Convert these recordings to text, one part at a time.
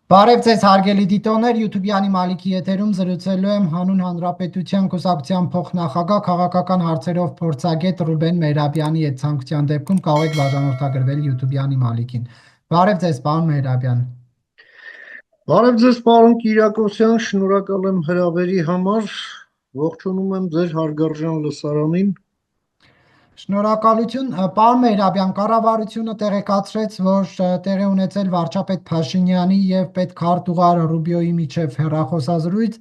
Բարև ձեզ հարգելի դիտողներ, YouTube-յանի Մալիքի եթերում զրուցելու եմ հանուն Հանրապետության կուսակցության փոխնախագահ քաղաքական հարցերով փորձագետ Ռուբեն Մեհրաբյանի հետ ցանկության դեպքում կարող եք բաժանորդագրվել YouTube-յանի Մալիքին։ Բարև ձեզ, պարոն Մեհրաբյան։ Բարև ձեզ, պարոն Կիրակոսյան, շնորհակալ եմ հրավերի համար, ողջունում եմ ձեր հարգարժան լսարանին։ Շնորհակալություն, պարոն Մեհրաբյան, կառավարությունը տեղեկացրեց, որ տեղի ունեցել վարչապետ Փաշինյանի եւ պետքարտուղար Ռուբիոյի միջև հեռախոսազրույց,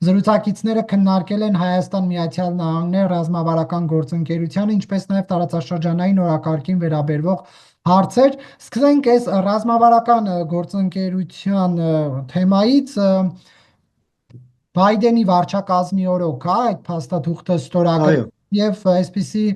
զրուցակիցները քննարկել են Հայաստան-Միացյալ Նահանգներ ռազմավարական գործընկերությանը, ինչպես նաեւ տարածաշրջանային օրակարգին վերաբերվող հարցեր։ Սկսենք այս ռազմավարական գործընկերության թեմայից։ Բայդենի վարչակազմի օրոք, այդ փաստաթուղթը ստորագրել եւ այսպիսի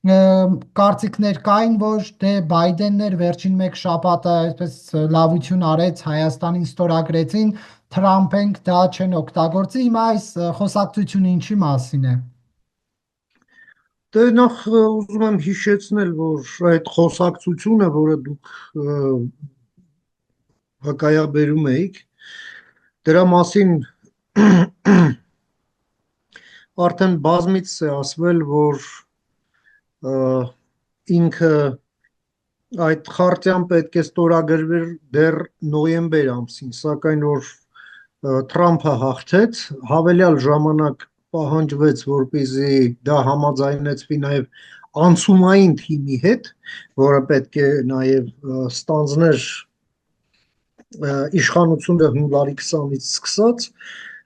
կարծիքներ կային, որ դե Բայդենն էր վերջին մեկ շաբաթը այսպես լավություն արեց, Հայաստանին ստորագրեցին, Թրամփենք դա չեն օգտագործի, հիմա այս խոսակցությունը ինչի մասին է։ Դե նախ ուզում եմ հիշեցնել, որ այդ խոսակցությունը, որը դուք վկայաբերում էիք, դրա մասին արդեն բազմիցս է ասվել, որ ինքը այդ խարտիան պետք է ստորագրվեր դեռ նոյեմբեր ամսին, սակայն որ Թրամփը հաղթեց, հավելյալ ժամանակ պահանջվեց, որպեսզի դա համաձայնեցվի նաև անցումային թիմի հետ, որը պետք է նաև ստանձներ իշխանությունը հունվարի 20-ից սկսած,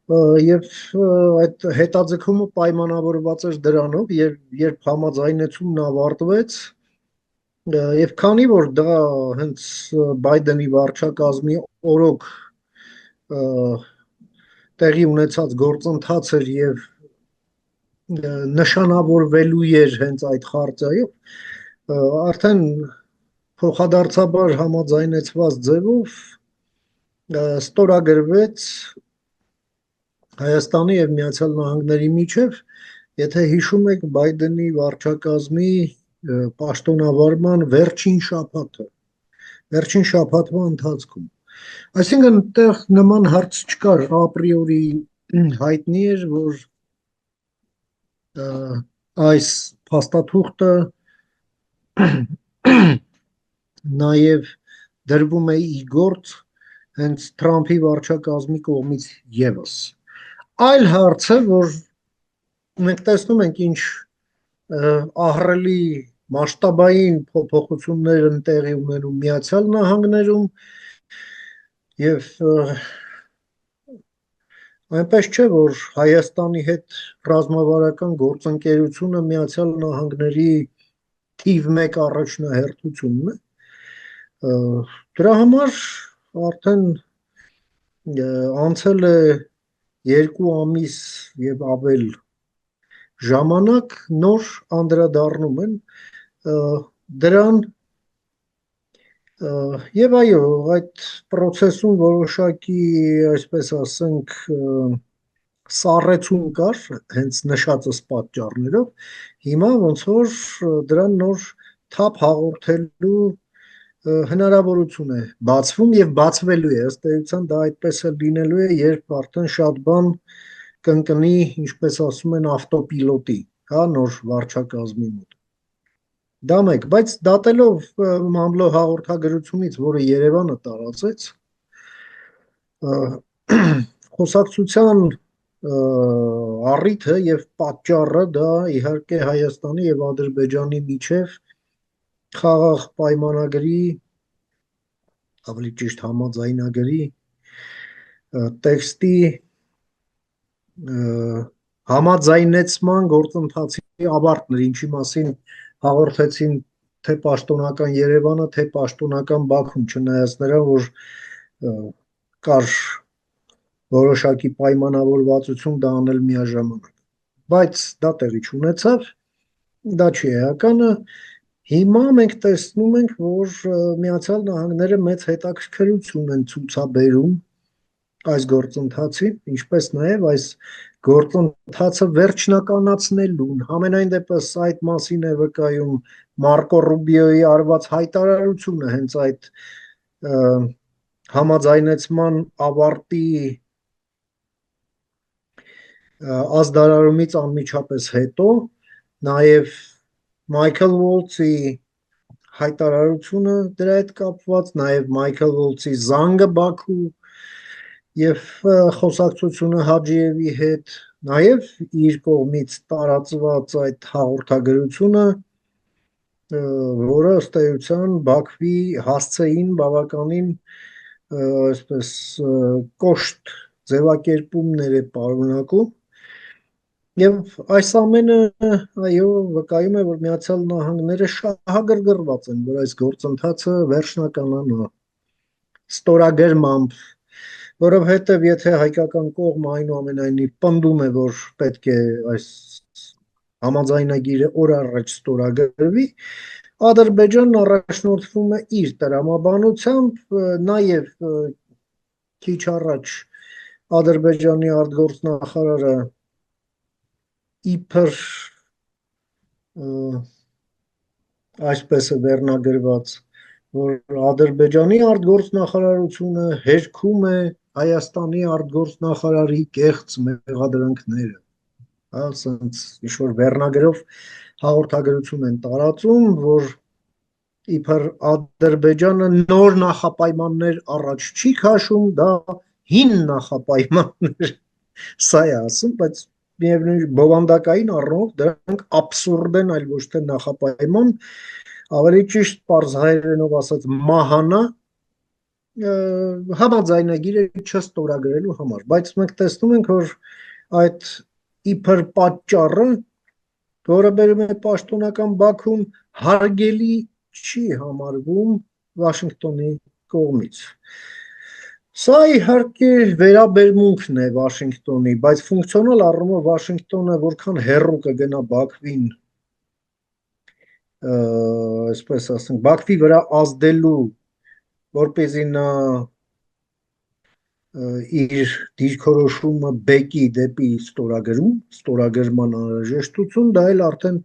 եւ այդ հետաձգումը պայմանավորված էր դրանով, երբ համաձայնեցումն ավարտվեց, եւ քանի որ դա հենց Բայդենի վարչակազմի օրոք տեղի ունեցած գործընթաց էր եւ նշանավորվելու էր հենց այդ խարտիայով, արդեն փոխադարձաբար համաձայնեցված ձևով ստորագրվեց Հայաստանի եւ Միացյալ Նահանգների միջև, եթե հիշում եք Բայդենի վարչակազմի պաշտոնավարման վերջին շաբաթվա ընթացքում։ Այսինքն այդտեղ նման հարց չկար, ապրիորի հայտնի էր, որ այս փաստաթուղթը նաև դրվում է ի գործ հենց Թրամփի վարչակազմի կողմից եւս։ Այլ հարցը, որ մենք տեսնում ենք ինչ ահռելի մասշտաբային փոփոխություններ են տեղի ունենում Միացյալ Նահանգներում եւ այնպես չէ, որ Հայաստանի հետ ռազմավարական գործընկերությունը Միացյալ Նահանգների թիվ 1 առաջնահերթությունն է։ Դրա համար արդեն անցել է 2 ամիս եւ ավել ժամանակ նոր անդրադառնում են դրան եւ այո, այդ process-ում որոշակի, այսպես ասենք, սառեցում կար հենց նշածս պատճառներով, հիմա ոնց որ դրան նոր թափ հաղորդելու հնարավորություն է բացվում եւ բացվելու է, ըստ էության դա այդպես է լինելու է, երբ արդեն շատ բան կընկնի, ինչպես ասում են, ավտոպիլոտի, հա, նոր վարչակազմի մոտ։ Դա մեկ, բայց դատելով մամլո հաղորդագրությունից, որը Երևանը տարածեց, խոսակցության առիթը եւ պատճառը դա իհարկե Հայաստանի եւ Ադրբեջանի միջև խաղաղ պայմանագրի, ավելի ճիշտ համաձայնագրի տեքստի համաձայնեցման գործընթացի ավարտն էր, ինչի մասին հաղորդեցին թե պաշտոնական Երևանը, թե պաշտոնական Բաքուն, չնայած նրան, որ կար որոշակի պայմանավորվածություն դա անել միաժամանակ, բայց դա տեղի չունեցավ, դա չի էականը։ Հիմա մենք տեսնում ենք, որ Միացյալ Նահանգները մեծ հետաքրքրություն են ցուցաբերում այս գործընթացին, ինչպես նաև այս գործընթացը վերջնականացնելուն, համենայն դեպս այդ մասին է վկայում Մարկո Ռուբիոյի արված հայտարարությունը հենց այդ համաձայնեցման ավարտի ազդարարումից անմիջապես հետո նաև Մայքլ Վոլցի հայտարարությունը դրա հետ կապված, նաև Մայքլ Վոլցի զանգը Բաքու եւ խոսակցությունը Հաջիևի հետ, նաև իր կողմից տարածված այդ հաղորդագրությունը, որը ըստ էության Բաքվի հասցեին բավականին այսպես կոշտ ձևակերպումներ է պարունակում եւ այս ամենը այո վկայում է, որ Միացյալ Նահանգները շահագրգռված են, որ այս գործընթացը վերջնականանա ստորագրմամբ, որովհետեւ եթե հայկական կողմը այնուամենայնիվ պնդում է, որ պետք է այս համաձայնագիրը օր առաջ ստորագրվի, Ադրբեջանն առաջնորդվում է իր տրամաբանությամբ, նաև քիչ առաջ Ադրբեջանի արտգործնախարարը իբր այսպես է վերնագրված, որ Ադրբեջանի արտգործնախարարությունը հերքում է Հայաստանի արտգործնախարարի կեղծ մեղադրանքները, ասենց ինչ-որ վերնագրով հաղորդագրություն են տարածում, որ իբր Ադրբեջանը նոր նախապայմաններ առաջ չի քաշում, դա հին նախապայմաններ, սա է ասում, բայց միևնույն բովանդակային առումով դրանք աբսուրդ են, այլ ոչ թե նախապայման, ավելի ճիշտ պարզ հայերենով ասած մահանա համաձայնագիրը չստորագրելու համար, բայց մենք տեսնում ենք, որ այդ իբր պատճառը, որը բերում է պաշտոնական Բաքուն, հարգելի չի համարվում Վաշինգտոնի կողմից։ Սա իհարկե վերաբերմունքն է Վաշինգտոնի, բայց ֆունկցիոնալ առումով Վաշինգտոնը որքան հեռու կգնա Բաքվին, այսպես ասենք, Բաքվի վրա ազդելու, որպեսզի նա իր դիրքորոշումը բեկի դեպի ստորագրման անհրաժեշտություն, դա էլ արդեն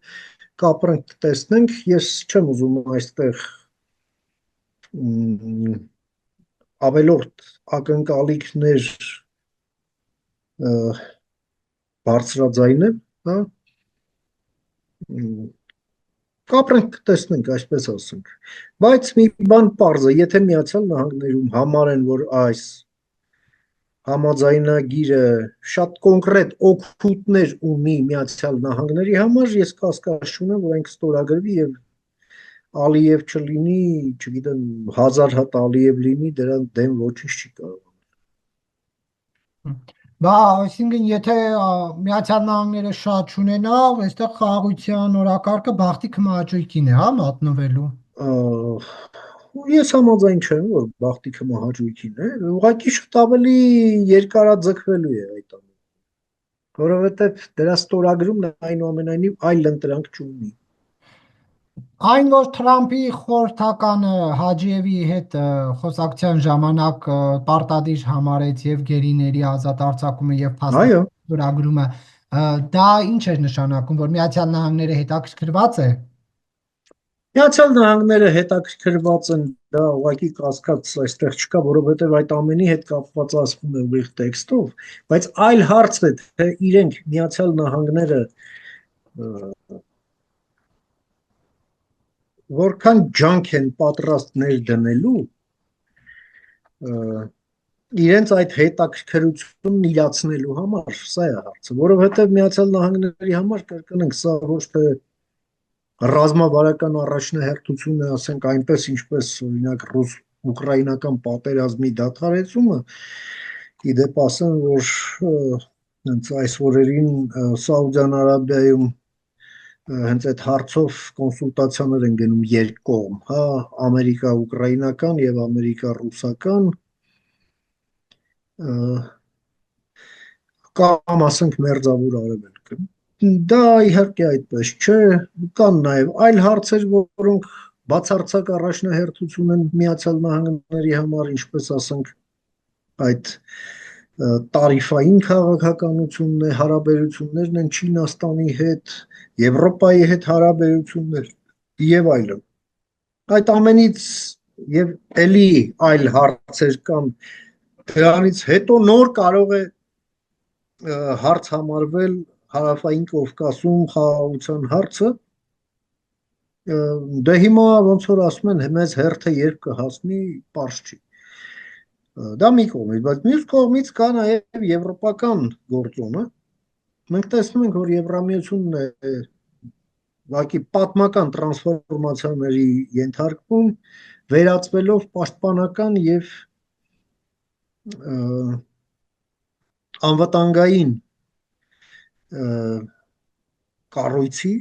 կապրանք տեսնենք, ես չեմ ուզում այստեղ ավելորդ ակնկալիքներ բարձրաձայնել, հա, կապրանք տեսնենք, այսպես ասենք, բայց մի բան պարզ է, եթե Միացյալ Նահանգներում համարեն, որ այս համաձայնագիրը շատ կոնկրետ օգուտներ ունի Միացյալ Նահանգների համար, ես կասկած չունեմ, որ այն կստորագրվի եւ Ալիև չլինի, չգիտեմ, 1000 հատ Ալիև լինի, դրան դեմ ոչինչ չի կարող։ Բա, այսինքն, եթե Միացյալ Նահանգները շատ չունենա, այստեղ խաղաղության օրակարգը բախտի քմահաճույքին է, հա, մատնվելու։ Ես համաձայն չեմ, որ բախտի քմահաճույքին է, ուղղակի շատ ավելի երկարաձգվելու է այդ ամենը, որովհետև դրա ստորագրումն այնուամենայնիվ այլ ընտրանք չունի։ Այն, որ Թրամփի խորհրդականը Հաջիևի հետ խոսակցության ժամանակ պարտադիր համարեց եւ գերիների ազատ արձակումը եւ փաստագրումը, դա ինչ էր նշանակում, որ Միացյալ Նահանգները հետաքրքրված է։ Միացյալ Նահանգները հետաքրքրված են, դա ուղղակի կասկած այստեղ չկա, որովհետև այդ ամենի հետ կապված ասվում է ուղիղ տեքստով, բայց այլ հարց է, թե իրենք Միացյալ Նահանգները որքան ջանք են պատրաստ ներդնելու իրենց այդ հետաքրքրությունն իրացնելու համար, սա է հարցը, որովհետև Միացյալ Նահանգների համար կրկնենք, սա ոչ թե ռազմավարական առաջնահերթություն է, ասենք այնպես, ինչպես օրինակ ռուս-ուկրաինական պատերազմի դադարեցումը, իդեպ ասեմ, որ հենց այս օրերին Սաուդյան Արաբիայում հենց այդ հարցով կոնսուլտացիաներ են գնում երկկողմ, հա, ամերիկա-ուկրաինական եւ ամերիկա-ռուսական, կամ ասենք մերձավոր արևելքը։ Դա իհարկե այդպես չէ, կան նաև այլ հարցեր, որոնք բացարձակ առաջնահերթություն են Միացյալ Նահանգների համար, ինչպես ասենք այդ տարիֆային քաղաքականությունն է, հարաբերություններն են Չինաստանի հետ, Եվրոպայի հետ հարաբերություններ եւ այլն։ Այդ ամենից եւ էլի այլ հարցեր կան, դրանից հետո նոր կարող է հարց համարվել Հարավային Կովկասում խաղաղության հարցը, դե հիմա ոնց որ ասում են, մեզ հերթը երբ կհասնի, պարզ չի։ Դա մի կողմից, բայց մյուս կողմից կա նաև եվրոպական գործոնը։ Մենք տեսնում ենք, որ Եվրամիությունն է ուղղակի պատմական տրանսֆորմացիաների ենթարկվում, վերածվելով պաշտպանական եւ անվտանգային կառույցի,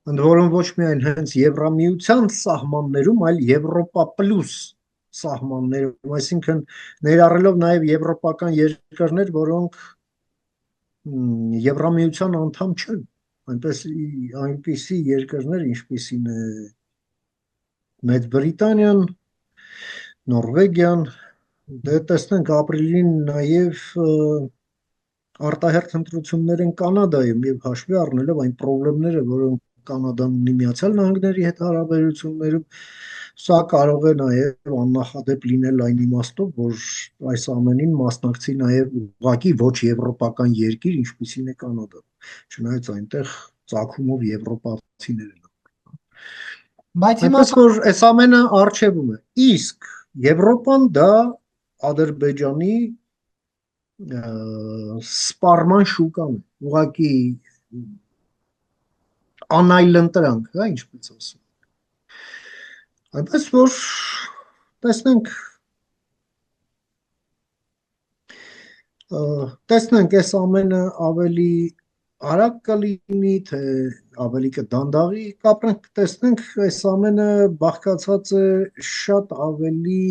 ընդ որում ոչ միայն հենց Եվրամիության սահմաններում, այլ Եվրոպա պլյուս սահմաններում, այսինքն ներառելով նաև եվրոպական երկրներ, որոնք Եվրամիության անդամ չեն, այնպիսի երկրներ, ինչպիսին է Մեծ Բրիտանիան, Նորվեգիան, դե տեսնենք ապրիլին նաև արտահերթ ընտրություններ են Կանադայում եւ հաշվի առնելով այն խնդիրները, որոնք Կանադան ունի Միացյալ Նահանգների հետ հարաբերություններում, սա կարող է նաև աննախադեպ լինել այն իմաստով, որ այս ամենին մասնակցի նաև ուղղակի ոչ եվրոպական երկիր, ինչպիսին է Կանադան, չնայած այնտեղ ծագումով եվրոպացիներ են։ Բայց հիմա այնպես որ այս ամենը արժևում է։ Իսկ Եվրոպան դա Ադրբեջանի սպառման շուկան, ուղղակի անայլընտրանք, հա, ինչպես ասում։ Այնպես որ տեսնենք այս ամենը ավելի արագ կլինի, թե ավելի կդանդաղի, կապրենք տեսնենք, այս ամենը բաղկացած է շատ ավելի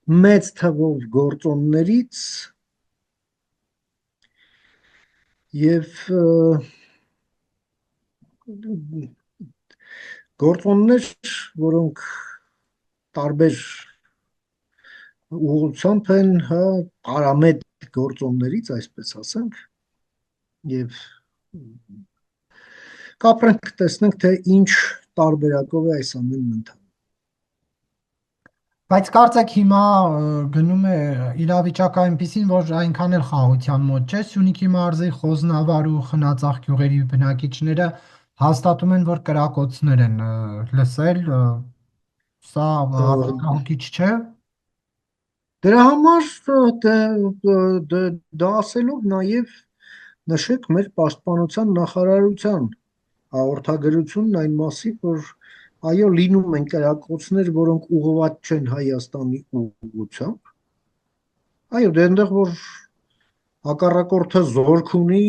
մեծ թվով գործոններից եւ գործոններ, որոնք տարբեր ուղղությամբ են, հա, արամետ գործոններից, այսպես ասենք, եւ կապրենք տեսնենք, թե ինչ տարբերակով է այս ամենն ընթանում։ Բայց կարծեք հիմա գնում է իրավիճակը այնպեսին, որ այնքան էլ խաղաղության մոտ չէ։ Սյունիքի մարզի Խոզնավար ու Խնածախ գյուղերի բնակիչները հաստատում են, որ կրակոցներ են լսել, սա ապահովիչ չէ։ Դրա համար դա ասելով նաև նշեք մեր պաշտպանության նախարարության հաղորդագրությունն այն մասին, որ այո, լինում են կրակոցներ, որոնք ուղղված չեն Հայաստանի ուղղությամբ։ Այո, դե այնտեղ որ հակառակորդը զորք ունի,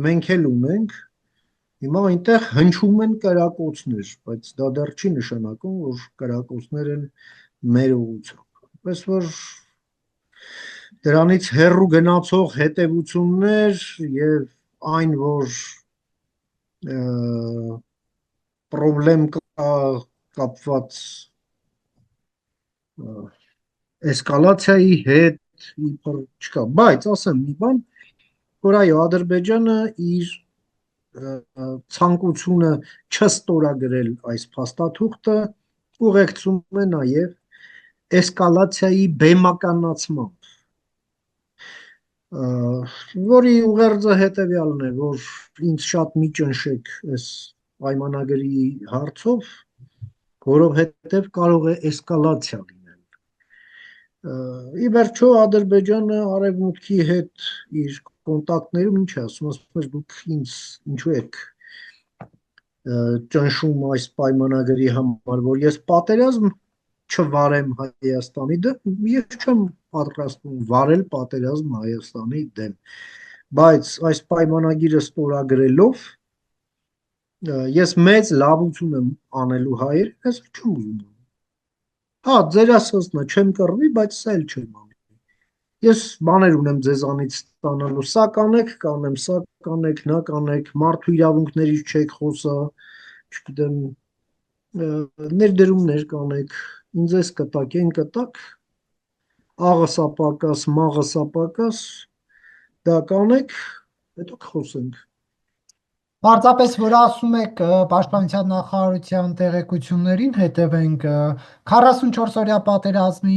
մենք էլ ունենք, հիմա այնտեղ հնչում են կրակոցներ, բայց դա դեռ չի նշանակում, որ կրակոցներ են մեր ուղղությամբ։ Պես որ դրանից հեռու գնացող հետևություններ եւ այն, որ պրոբլեմ կա կապված էսկալացիայի հետ իբր չկա, բայց ասեմ մի բան, որ այո, Ադրբեջանը իր ցանկությունը չստորագրել այս փաստաթուղթը ուղեկցում է նաև էսկալացիայի բեմականացմամբ, որի ուղերձը հետևյալն է, որ ինձ շատ մի ճնշեք այս պայմանագրի հարցով, որովհետև կարող է էսկալացիա լինել։ Ի վերջո Ադրբեջանը արևմուտքի հետ իր կոնտակտներում ինչ է ասում, ասում է դուք ինձ ինչու եք ճնշում այս պայմանագրի համար, որ ես պատերազմ չվարեմ Հայաստանի դեմ, ես չեմ պատրաստվում վարել պատերազմ Հայաստանի դեմ, բայց այս պայմանագիրը ստորագրելով ես մեծ լավություն եմ անելու հայեր, ես չեմ ուզում։ Հա, ձեր ասածն է, չեմ կռվի, բայց սա էլ չեմ անի։ Ես բաներ ունեմ ձեզանից ստանալու, սա կանեք, կանեմ, սա կանեք, նա կանեք, մարդու իրավունքներից չեք խոսա, չգիտեմ, ներդրումներ կանեք, ինձ էս կտակ, այն կտակ, աղը սա պակաս, մաղը սա պակաս, դա կանեք, հետո կխոսենք։ Պարզապես, որ ասում եք Պաշտպանության նախարարության տեղեկություններին հետևենք, 44-օրյա պատերազմի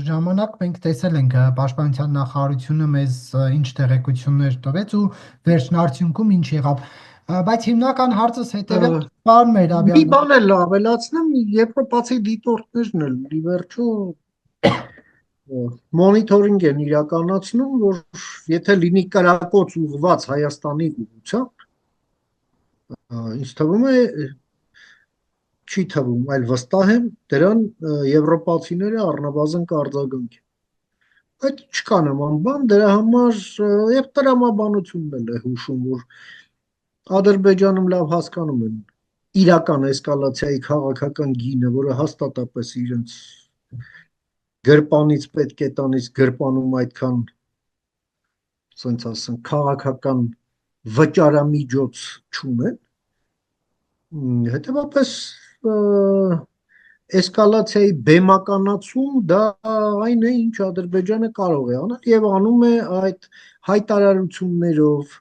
ժամանակ մենք տեսել ենք Պաշտպանության նախարարությունը մեզ ինչ տեղեկություններ տվեց ու վերջն արդյունքում ինչ եղավ։ Բայց հիմնական հարցս հետևյալ բան մեր Մի բան էլ ավելացնեմ, եվրոպացի դիտորդներն էլ ի վերջո մոնիթորինգ են իրականացնում, որ եթե լինի կրակոց ուղված Հայաստանի ուղղությամբ, ինձ թվում է, չի թվում, այլ վստահ եմ, դրան եվրոպացիները առնվազն կարձագանքեն։ Այդ չկա նման բան, դրա համար եւ տրամաբանությունն էլ է հուշում, որ Ադրբեջանում լավ հասկանում են իրական էսկալացիայի քաղաքական գինը, որը հաստատապես իրենց գրպանից պետք է տանից գրպանում այդքան, ասենք ասենք, քաղաքական վճարամիջոց չունեն։ Հետևաբար էսկալացիայի բեմականացում դա այն է, ինչ Ադրբեջանը կարող է անել եւ անում է այդ հայտարարություններով,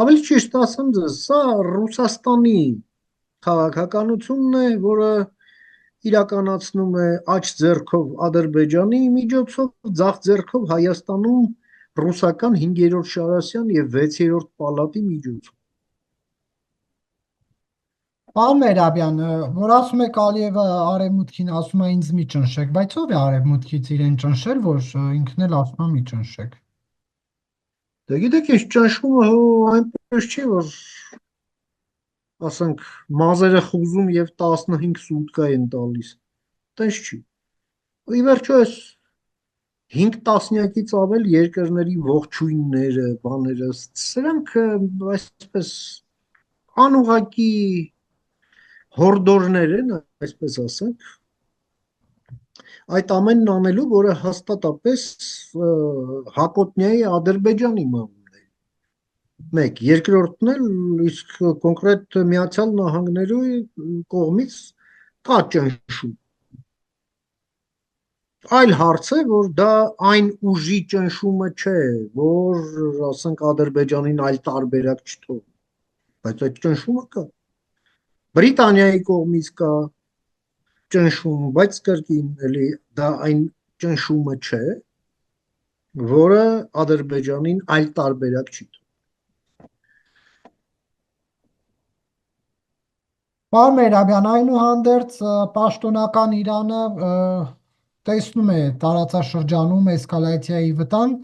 ավելի ճիշտ ասեմ ձեզ, սա Ռուսաստանի քաղաքականությունն է, որը իրականացնում է աջ ձեռքով Ադրբեջանի միջոցով, ձախ ձեռքով Հայաստանում ռուսական 5-րդ Շարասյան եւ 6-րդ պալատի միջոցով։ Պարոն Մերաբյան, որ ասում եք Ալիևը արևմուտքին ասում է ինձ մի ճնշեք, բայց ով է արևմուտքից իրեն ճնշել, որ ինքն էլ ասում է մի ճնշեք։ Դե գիտեք, այս ճնշումը այնպես չի, որ ասենք մազերը խուզում եւ 15 սուտկա են տալիս։ Տես չի։ Ի վերջո այս 5 տասնյակից ավել երկրների ողջույնները, բաները, սրանք այսպես անուղակի հորդորներ են, այսպես ասենք, այդ ամենն անելու, որը հաստատապես հակոտնյա է Ադրբեջանի մամուլներին։ Մեկ, երկրորդն էլ իսկ կոնկրետ Միացյալ Նահանգների կողմից կա ճնշում։ Այլ հարց է, որ դա այն ուժի ճնշումը չէ, որ ասենք Ադրբեջանին այլ տարբերակ չթողի, բայց այդ ճնշումը կա։ Բրիտանիայի կողմից կա ճնշում, բայց կրկին էլի դա այն ճնշումը չէ, որը Ադրբեջանին այլ տարբերակ չի տալիս։ Պարոն Մերաբյան, այնուհանդերձ պաշտոնական Իրանը տեսնում է տարածաշրջանում էսկալացիայի վտանգ,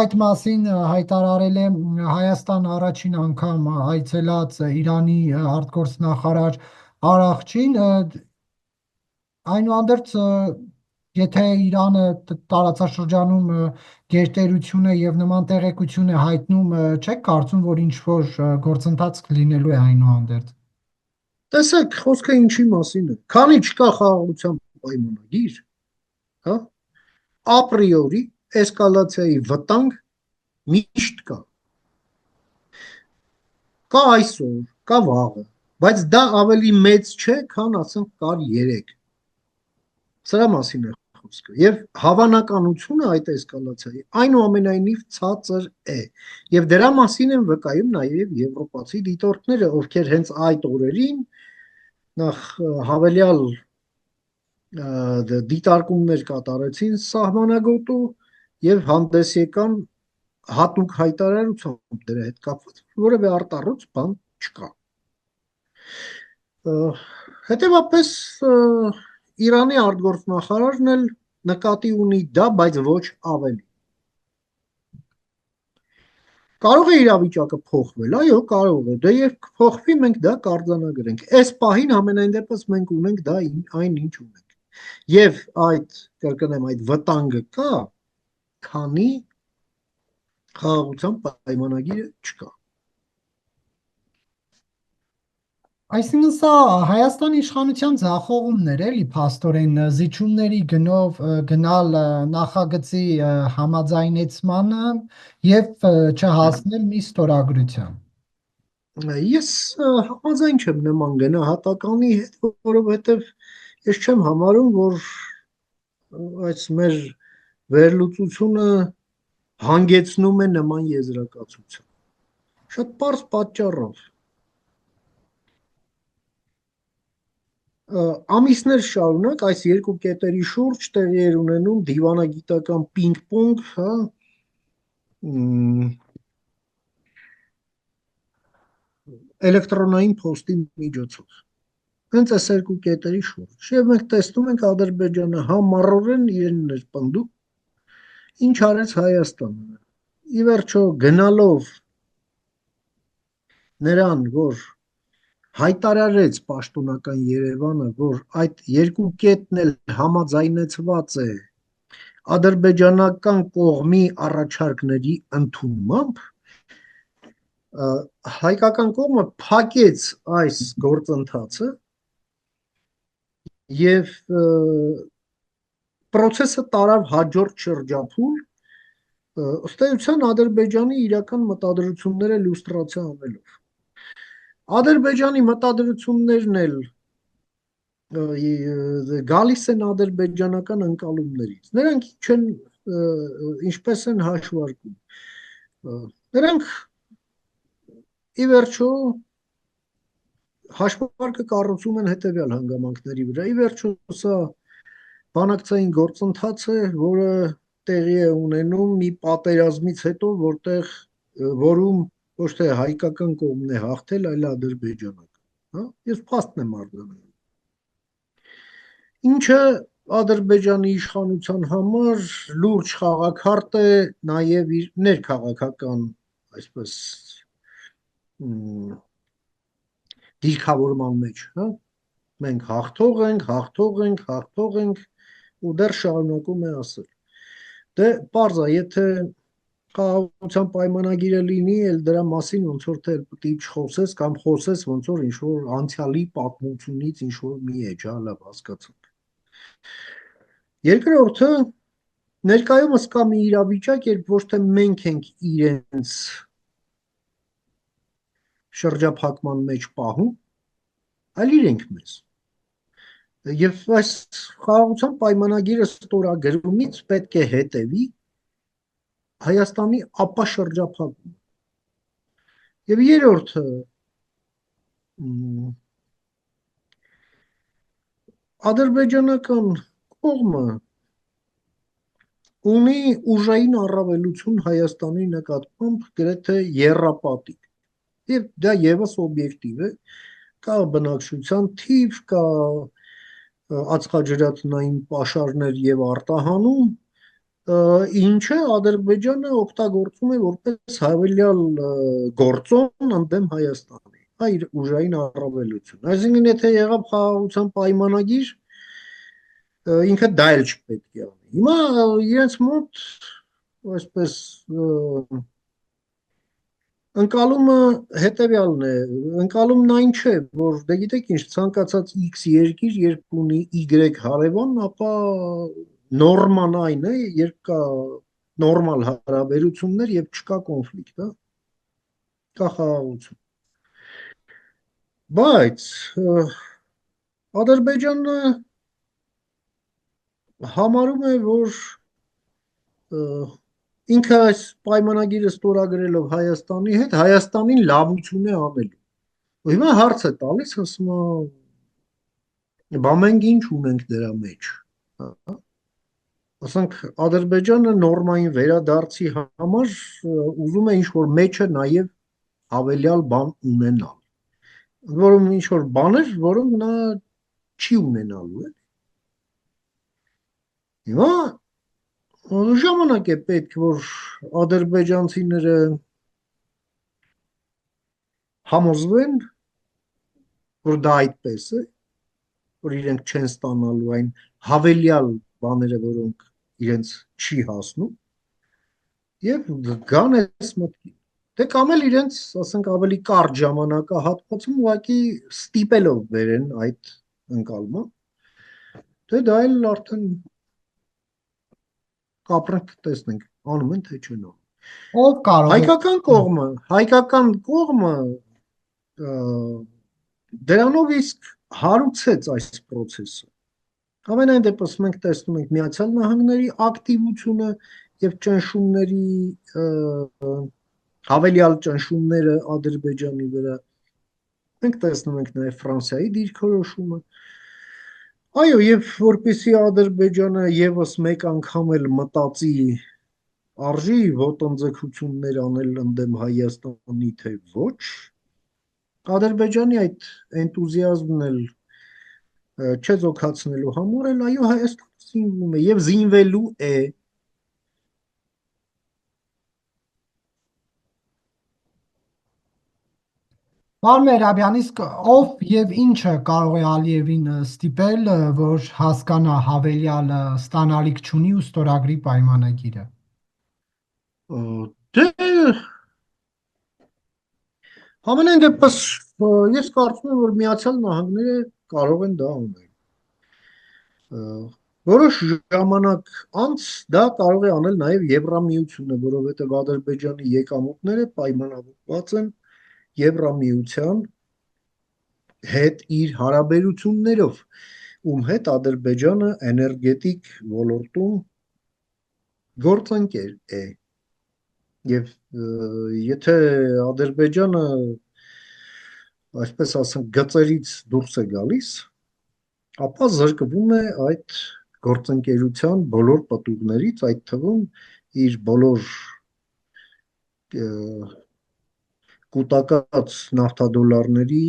այդ մասին հայտարարել է Հայաստան առաջին անգամ այցելած Իրանի արտգործնախարար Արաղչին, այնուհանդերձ եթե Իրանը տարածաշրջանում գերտերություն է եւ նման տեղեկություն է հայտնում, չեք կարծում, որ ինչ որ գործընթաց լինելու է այնուհանդերձ։ Տեսեք, խոսքը ինչի մասին է։ Քանի չկա խաղաղության պայմանագիր, հա, ապրիորի էսկալացիայի վտանգ միշտ կա։ Կա այսօր, կա վաղը, բայց դա ավելի մեծ չէ, քան ասենք կար 3։ Սրա մասին է խոսքը։ Եվ հավանականությունը այդ էսկալացիայի այնուամենայնիվ ցածր է։ Եվ դրա մասին են վկայում նաև եվրոպացի դիտորդները, ովքեր հենց այդ օրերին նախ հավելյալ դիտարկումներ կատարեցին սահմանագոտու եւ հանդես եկան հատուկ հայտարարությամբ դրա հետ կապված, որևէ արտառոց բան չկա։ Հետևաբար Իրանի արտգործնախարարն էլ նկատի ունի դա, բայց ոչ ավելի։ Կարող է իրավիճակը փոխվել, այո, կարող է։ Դե եւ կփոխվի, մենք դա կարձանագրենք։ Այս պահին ամենայն դեպս մենք ունենք դա այն ինչ ունենք։ Եվ այդ, կրկնեմ, այդ վտանգը կա, քանի խաղաղության պայմանագիրը չկա։ Այսինքն սա Հայաստանի իշխանության ձախողումներ էլի փաստորեն զիջումների գնով գնալ նախագծի համաձայնեցմանը եւ չհասնել մի ստորագրության։ Ես համաձայն չեմ նման գնահատականի հետ, որովհետեւ ես չեմ համարում, որ այս մեր վերլուծությունը հանգեցնում է նման եզրակացության։ Շատ պարզ պատճառով։ ամիսներ շարունակ այս երկու կետերի շուրջ տեղի էր ունենում դիվանագիտական պինգ-պոնգ, հա, էլեկտրոնային փոստի միջոցով։ Հենց այս երկու կետերի շուրջ։ Եվ մենք տեսնում ենք Ադրբեջանը համառորեն իրենն էր պնդում, ինչ արեց Հայաստանը։ Ի վերջո գնալով նրան, որ հայտարարեց պաշտոնական Երևանը, որ այդ երկու կետն էլ համաձայնեցված է ադրբեջանական կողմի առաջարկների ընդունմամբ, հայկական կողմը փակեց այս գործընթացը եւ process-ը տարավ հաջորդ շրջափուլ, ըստ էության Ադրբեջանի իրական մտադրությունները լյուստրացիա անելով։ Ադրբեջանի մտադրություններն էլ գալիս են ադրբեջանական ընկալումներից։ Նրանք ինչպես են հաշվարկում։ Նրանք ի վերջո հաշվարկը կառուցում են հետևյալ հանգամանքների վրա։ Ի վերջո սա բանակցային գործընթաց է, որը տեղի է ունենում մի պատերազմից հետո, որում ոչ թե հայկական կողմն է հաղթել, այլ ադրբեջանական, հա, ես փաստն եմ արձանում։ Ինչը Ադրբեջանի իշխանության համար լուրջ խաղաքարտ է նաև իր ներքաղաքական, այսպես դիրքավորման մեջ, հա, մենք հաղթող ենք ու դեռ շարունակում է ասել։ Դե պարզ է, եթե խաղաղության պայմանագիրը լինի, էլ դրա մասին ոնց որ թե պիտի չխոսես կամ խոսես ոնց որ ինչ որ անցյալի պատմությունից ինչ որ մի էջ, հա, լավ հասկացանք։ Երկրորդը ներկայումս կա մի իրավիճակ, երբ ոչ թե մենք ենք իրենց շրջափակման մեջ պահում, այլ իրենք մեզ։ Եվ այս խաղաղության պայմանագիրը ստորագրումից պետք է հետևի Հայաստանի ապաշրջափակումը։ Եվ երրորդը ադրբեջանական կողմը ունի ուժային առավելություն Հայաստանի նկատմամբ գրեթե եռապատիկ։ Եվ դա եւս օբյեկտիվ է, կա բնակչության թիվ, կա ածխաջրածնային պաշարներ եւ արտահանում, ինչը Ադրբեջանը օգտագործում է որպես հավելյալ գործոն ընդդեմ Հայաստանի, այր ուժային առավելություն։ Այսինքն եթե եղավ խաղաղության պայմանագիր, ինքը դա էլ չպետք է անի։ Հիմա իրենց մոտ այսպես ընկալումը հետևյալն է, ընկալումն այն չէ, որ դե գիտեք ինչ, ցանկացած X երկիր, երբ ունի Y հարևան, ապա նորման այն է, երբ կա նորմալ հարաբերություններ եւ չկա կոնֆլիկտ, հա, կա խաղաղություն։ Բայց Ադրբեջանը համարում է, որ ինքը այս պայմանագիրը ստորագրելով Հայաստանի հետ, Հայաստանին լավություն է անելու։ Ու հիմա հարց է տալիս, ասում է, բա մենք ինչ ունենք դրա մեջ։ Ասենք Ադրբեջանը նորմային վերադարձի համար ուզում է ինչ-որ մեջը նաև հավելյալ բան ունենալ։ Որում ինչ-որ բաներ, որում նա չի ունենալու է։ Հիմա ժամանակ է պետք, որ ադրբեջանցիները համոզվեն, որ դա այդպես է, որ իրենք չեն ստանալու այն հավելյալ բաները, որոնք իրենց չի հասնում, եւ գան այս մտքի։ Դե կամ էլ իրենց, ասենք, ավելի կարճ ժամանակահատվածում ուղղակի ստիպելով վերեն այդ ընկալումը, դե դա էլ արդեն կապրենք տեսնենք, անում են թե չեն անում։ Ով կարող է հայկական կողմը դրանով իսկ հարուցեց այս process-ը։ Ամենայն դեպս մենք տեսնում ենք Միացյալ Նահանգների ակտիվությունը եւ ճնշումների հավելյալ ճնշումները Ադրբեջանի վրա։ Մենք տեսնում ենք նաեւ Ֆրանսիայի դիրքորոշումը։ Այո, եւ որպեսի Ադրբեջանը եւս մեկ անգամ էլ մտածի արժի ոտնձգություններ անել ընդդեմ Հայաստանի, թե ոչ, Ադրբեջանի այդ էնտուզիազմն էլ չեզոքացնելու համար էլ այո Հայաստանը զինվում է եւ զինվելու է։ Պարոն Մերաբյան, իսկ ով եւ ինչը կարող է Ալիևին ստիպել, որ հասկանա հավելյալ ստանալիք չունի ու ստորագրի պայմանագիրը։ Դե ամենայն դեպս ես կարծում եմ, որ Միացյալ Նահանգները կարող են դա անել։ Որոշ ժամանակ անց դա կարող է անել նաև Եվրամիությունը, որովհետև Ադրբեջանի եկամուտները պայմանավորված են Եվրամիության հետ իր հարաբերություններով, ում հետ Ադրբեջանը էներգետիկ ոլորտում գործընկեր է։ Եվ եթե Ադրբեջանը, այսպես ասենք, գծերից դուրս է գալիս, ապա զրկվում է այդ գործընկերության բոլոր պտուղներից, այդ թվում իր բոլոր կուտակած նավթադոլարների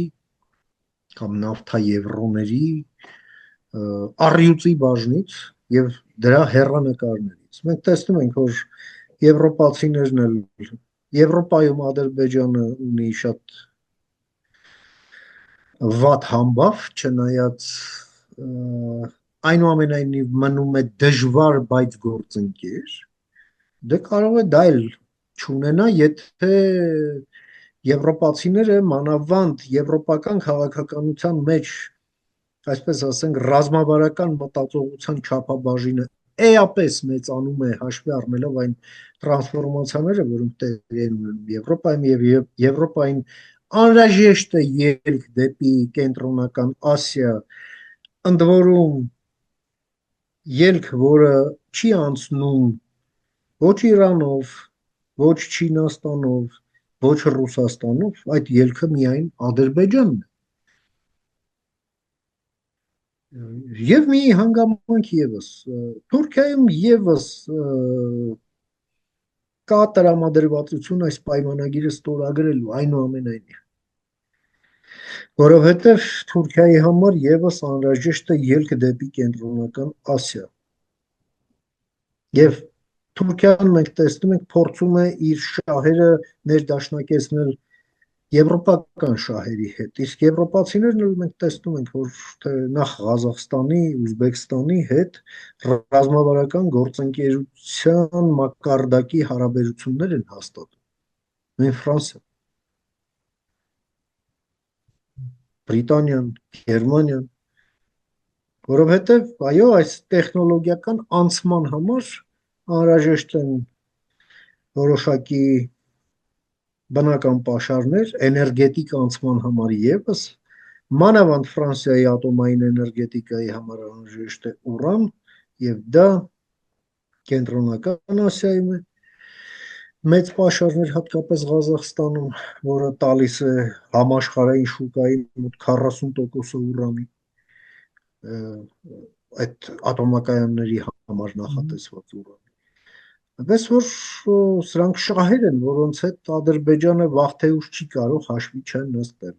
կամ նավթաևրոների առյուծի բաժնից եւ դրա հեռանկարներից։ Մենք տեսնում ենք, որ եվրոպացիներն էլ Եվրոպայում Ադրբեջանը ունի շատ վատ համբավ, չնայած այնուամենայնիվ մնում է դժվար, բայց գործընկեր, դե կարող է դա էլ չունենա, եթե եվրոպացիները մանավանդ եվրոպական քաղաքականության մեջ, այսպես ասենք, ռազմավարական մտածողության չափաբաժինը էապես մեծանում է հաշվի առնելով այն տրանսֆորմացիաները, որոնք տեղի են ունենում Եվրոպայում եւ Եվրոպային անհրաժեշտ է ելք դեպի կենտրոնական Ասիա, ընդ որում ելք, որը չի անցնում ոչ Իրանով, ոչ Չինաստանով, ոչ Ռուսաստանով, այդ ելքը միայն Ադրբեջանն է։ Եվ մի հանգամանք եւս, Թուրքիայում եւս կա տրամադրվածություն այս պայմանագիրը ստորագրելու, այնուամենայնիվ, որովհետև Թուրքիայի համար եւս անհրաժեշտ է ելք դեպի կենտրոնական Ասիա։ Եվ Թուրքիան մենք տեսնում ենք փորձում է իր շահերը ներդաշնակեցնել եվրոպական շահերի հետ, իսկ եվրոպացիներն էլ մենք տեսնում ենք, որ նախ Ղազախստանի, Ուզբեկստանի հետ ռազմավարական գործընկերության մակարդակի հարաբերություններ են հաստատում։ Նույն Ֆրանսիան, Բրիտանիան, Գերմանիան, որովհետև այո, այս տեխնոլոգիական անցման համար անհրաժեշտ են որոշակի բնական պաշարներ, էներգետիկ անցման համար եւս, մանավանդ Ֆրանսիայի ատոմային էներգետիկայի համար անհրաժեշտ է ուրան, եւ դա կենտրոնական Ասիայում է մեծ պաշարներ, հատկապես Ղազախստանում, որը տալիս է համաշխարհային շուկայի մոտ 40% ուրանի այդ ատոմակայանների համար նախատեսված ուրանի։ Այնպես որ սրանք շահեր են, որոնց հետ Ադրբեջանը վաղ թե ուշ չի կարող հաշվի չնստել։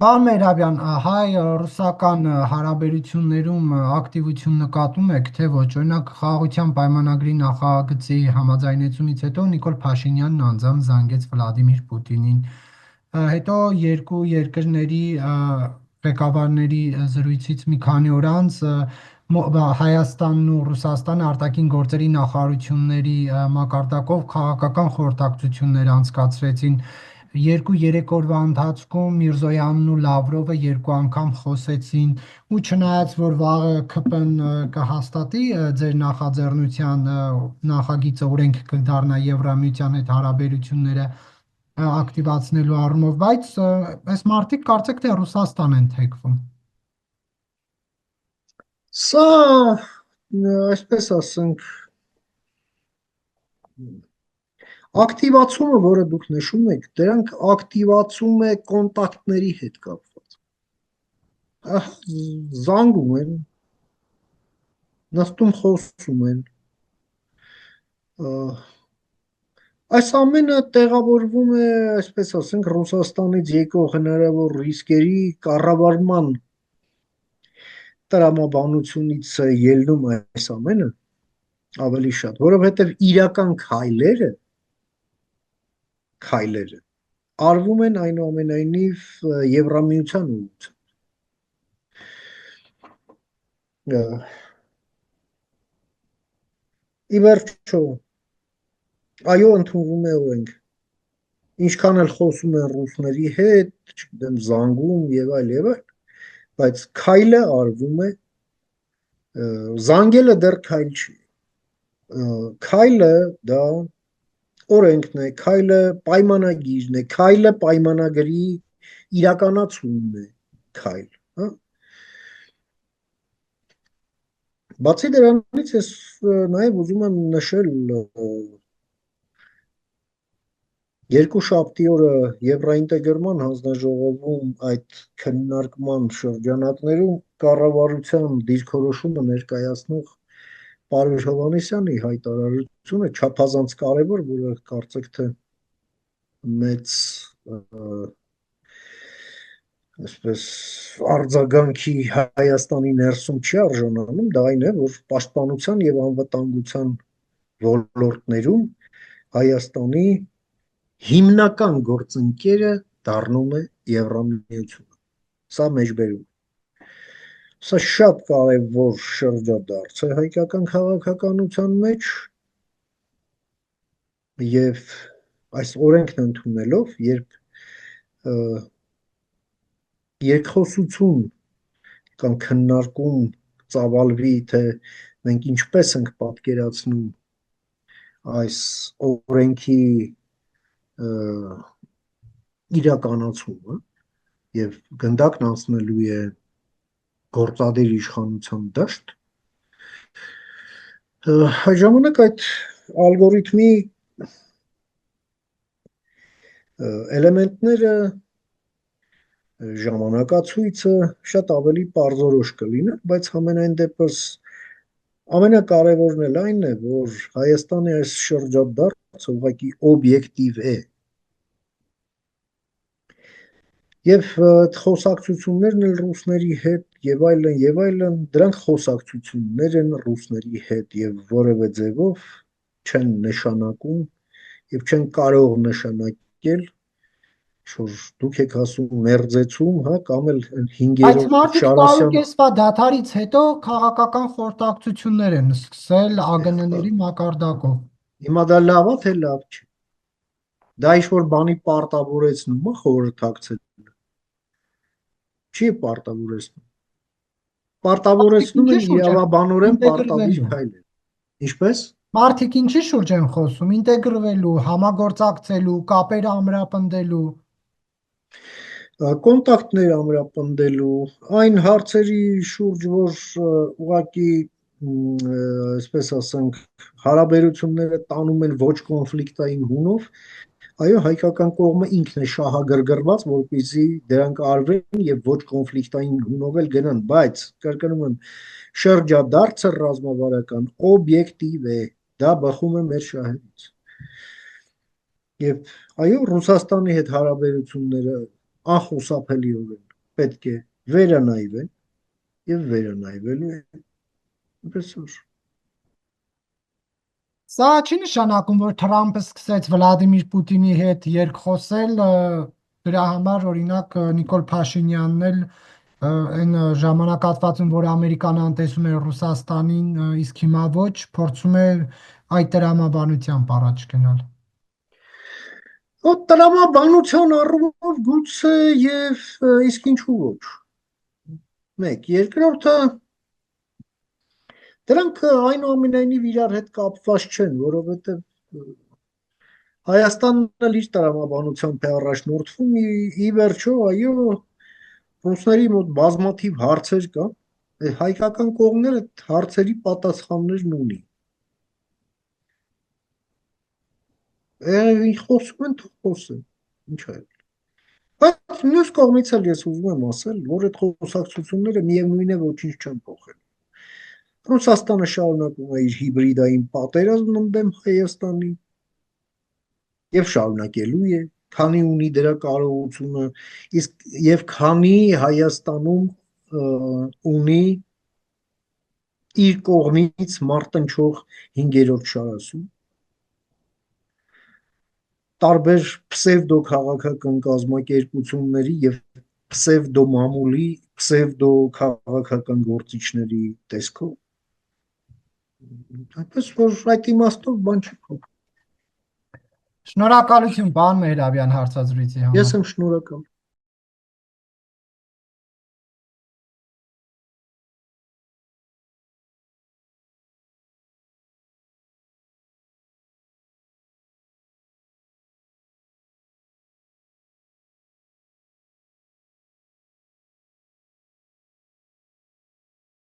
Պարոն Մերաբյան, հայ-ռուսական հարաբերություններում ակտիվություն նկատում եք, թե ոչ, օրինակ խաղաղության պայմանագրի նախագծի համաձայնեցումից հետո Նիկոլ Փաշինյանն անձամբ զանգեց Վլադիմիր Պուտինին, հետո երկու երկրների ղեկավարների զրույցից մի քանի օր անց Հայաստանն ու Ռուսաստանը արտաքին գործերի նախարարությունների մակարդակով քաղաքական խորհրդակցություններ անցկացրեցին։ 2-3 օրվա ընթացքում Միրզոյանն ու Լավրովը երկու անգամ խոսեցին ու չնայած որ վաղը ԿՊ-ն կհաստատի ձեր նախաձեռնության նախագիծը օրենք կդառնա Եվրամիության հետ հարաբերությունները ակտիվացնելու առումով, բայց այս մարդիկ կարծեք թե Ռուսաստան են թեքվում։ Սա այսպես ասենք ակտիվացումը, որը դուք նշում եք, դրանք ակտիվացում է կոնտակտների հետ կապված։ զանգում են, նստում խոսում են։ Այս ամենը տեղավորվում է, այսպես ասենք, Ռուսաստանից եկող հնարավոր ռիսկերի կառավարման տրամաբանությունից է ելնում այս ամենը ավելի շատ, որովհետև իրական քայլերը արվում են այնուամենայնիվ Եվրամիության ուղղությամբ։ Ի վերջո, այո, ընդունվում է օրենք, ինչքան էլ խոսում են ռուսների հետ, չգիտեմ, զանգում եւ այլ, բայց քայլը արվում է, զանգելը դեռ քայլ չի։ Քայլը դա օրենքն է, քայլը պայմանագիրն է, քայլը պայմանագրի իրականացումն է, քայլ, հա։ Բացի դրանից ես նաև ուզում եմ նշել երկուշաբթի օրը Եվրոինտեգրման հանձնաժողովում այդ քննարկման շրջանակներում կառավարության դիրքորոշումը ներկայացնող Պարույր Հովհաննիսյանի հայտարարությունը չափազանց կարևոր, որը կարծեք թե մեծ այսպես արձագանքի Հայաստանի ներսում չի արժանանում, դա այն է, որ պաշտպանության եւ անվտանգության ոլորտներում Հայաստանի հիմնական գործընկերը դառնում է Եվրամիությունը։ Սա մեջբերում։ Սա շատ կարևոր շրջադարձ է հայկական քաղաքականության մեջ եւ այս օրենքն ընդունելով, երբ երկխոսություն կամ քննարկում ծավալվի, թե մենք ինչպես ենք պատկերացնում այս օրենքի իրականացումը եւ գնդակն անցնելու է գործադիր իշխանության դաշտ, այդ ժամանակ այդ ալգորիթմի էլեմենտները ժամանակացույցը շատ ավելի պարզորոշ կլինեն, բայց համենայն դեպս ամենակարևորն էլ այն է, որ Հայաստանի այս շրջադարձը ուղղակի օբյեկտիվ է։ Եվ խոսակցություններն էլ ռուսների հետ եւ այլն, դրանք խոսակցություններ են ռուսների հետ եւ որևէ ձևով չեն նշանակում եւ չեն կարող նշանակել, որ դուք եք ասում մերձեցում, հա, կամ էլ 5-րդ Այդ մարդիկ տարուկեսվա դադարից հետո քաղաքական խորհրդակցություններ են սկսել ԱԳՆ-ների մակարդակով։ Հիմա դա լավ է, թե լավ չէ։ Դա ինչ-որ բանի պարտավորեցնում է խորհրդակցել։ Չի պարտավորեցնում։ Պարտավորեցնում են իրավաբանորեն պարտադիր քայլեր։ Ինչպես։ Մարդիկ ինչի շուրջ են խոսում, ինտեգրվելու, համագործակցելու, կապեր ամրապնդելու, կոնտակտներ ամրապնդելու, այն հարցերի շուրջ, որ ուղղակի, այսպես ասենք, հարաբերությունները տանում են ոչ կոնֆլիկտային հունով, այո, հայկական կողմը ինքն է շահագրգռված, որպեսզի դրանք արվեն եւ ոչ կոնֆլիկտային հունով էլ գնան, բայց կրկնում եմ, շրջադարձը ռազմավարական օբյեկտիվ է, դա բխում է մեր շահերից։ Եվ այո, Ռուսաստանի հետ հարաբերությունները անխուսափելիորեն պետք է վերանայվեն եւ վերանայվելու են։ Այնպես որ Սա չի նշանակում, որ Թրամփը սկսեց Վլադիմիր Պուտինի հետ երկխոսել, դրա համար օրինակ Նիկոլ Փաշինյանն էլ այն ժամանակահատվածում, որ Ամերիկան անտեսում է Ռուսաստանին, իսկ հիմա ոչ, փորձում է այդ տրամաբանությամբ առաջ գնալ։ Տրամաբանության առումով գուցե եւ իսկ ինչու ոչ։ Մեկ, երկրորդը դրանք այնուամենայնիվ իրար հետ կապված չեն, որովհետև Հայաստանն էլ իր տրամաբանությամբ է առաջնորդվում, ի վերջո, այո, ռուսների մոտ բազմաթիվ հարցեր կան, հայկական կողմն էլ այդ հարցերի պատասխաններն ունի։ Ինչ խոսում են, թող խոսեն, ինչ է։ Բայց մյուս կողմից էլ ես ուզում եմ ասել, որ այդ խոսակցությունները միևնույն է ոչինչ չեն փոխել։ Ռուսաստանը շարունակում է իր հիբրիդային պատերազմն ընդդեմ Հայաստանի եւ շարունակելու է, քանի ունի դրա կարողությունը, իսկ եւ քանի Հայաստանում ունի իր կողմից մարտնչող 5-րդ շարասյուն, տարբեր պսևդո քաղաքական կազմակերպությունների եւ պսևդո մամուլի, պսևդո քաղաքական գործիչների տեսքով, այնպես որ այդ իմաստով բան չի փոխվում։ Շնորհակալություն, պարոն Մեհրաբյան, հարցազրույցի համար։ Ես եմ շնորհակալ։